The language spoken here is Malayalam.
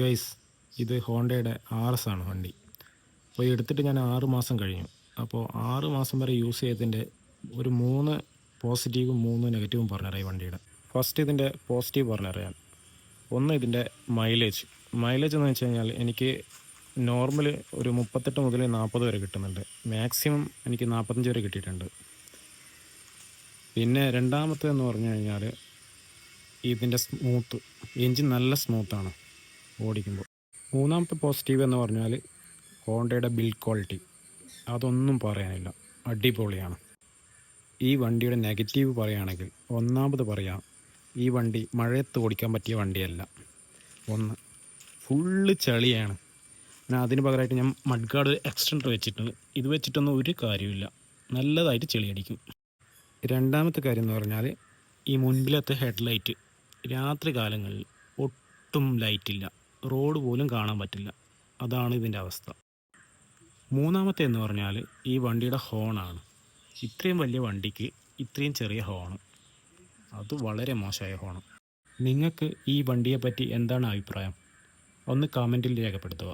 ഗൈസ്, ഇത് ഹോണ്ടയുടെ RS ആണ് വണ്ടി. അപ്പോൾ എടുത്തിട്ട് ഞാൻ 6 മാസം കഴിഞ്ഞു. അപ്പോൾ 6 മാസം വരെ യൂസ് ചെയ്തതിൻ്റെ ഒരു 3 പോസിറ്റീവും 3 നെഗറ്റീവും പറഞ്ഞുതരാം ഈ വണ്ടിയുടെ. ഫസ്റ്റ് ഇതിൻ്റെ പോസിറ്റീവ് പറഞ്ഞുതരാം. ഒന്ന്, ഇതിൻ്റെ മൈലേജ് എന്ന് വെച്ച് കഴിഞ്ഞാൽ എനിക്ക് നോർമൽ ഒരു 38 മുതൽ 40 വരെ കിട്ടുന്നുണ്ട്. മാക്സിമം എനിക്ക് 45 വരെ കിട്ടിയിട്ടുണ്ട്. പിന്നെ രണ്ടാമത്തേതെന്ന് പറഞ്ഞു കഴിഞ്ഞാൽ ഇതിൻ്റെ എൻജിൻ നല്ല സ്മൂത്താണ് ഓടിക്കുമ്പോൾ. മൂന്നാമത്തെ പോസിറ്റീവ് എന്ന് പറഞ്ഞാൽ ഹോണ്ടയുടെ ബിൽഡ് ക്വാളിറ്റി, അതൊന്നും പറയാനില്ല, അടിപൊളിയാണ്. ഈ വണ്ടിയുടെ നെഗറ്റീവ് പറയുകയാണെങ്കിൽ, ഒന്നാമത് പറയാം, ഈ വണ്ടി മഴയത്ത് ഓടിക്കാൻ പറ്റിയ വണ്ടിയല്ല. ഒന്ന്, ഫുള്ള് ചളിയാണ്. ഞാൻ അതിന് പകരമായിട്ട് ഞാൻ മഡ് ഗാർഡ് എക്സ്റ്റൻഡർ വെച്ചിട്ടുണ്ട്. ഇത് വെച്ചിട്ടൊന്നും ഒരു കാര്യമില്ല, നല്ലതായിട്ട് ചെളി അടിക്കും. രണ്ടാമത്തെ കാര്യം എന്ന് പറഞ്ഞാൽ ഈ മുൻപിലത്തെ ഹെഡ്ലൈറ്റ് രാത്രി കാലങ്ങളിൽ ഒട്ടും ലൈറ്റില്ല, റോഡ് പോലും കാണാൻ പറ്റില്ല. അതാണ് ഇതിൻ്റെ അവസ്ഥ. മൂന്നാമത്തെ എന്ന് പറഞ്ഞാൽ ഈ വണ്ടിയുടെ ഹോണാണ്. ഇത്രയും വലിയ വണ്ടിക്ക് ഇത്രയും ചെറിയ ഹോണ്, അത് വളരെ മോശമായ ഹോണ്. നിങ്ങൾക്ക് ഈ വണ്ടിയെപ്പറ്റി എന്താണ് അഭിപ്രായം? ഒന്ന് കമൻറ്റിൽ രേഖപ്പെടുത്തുക.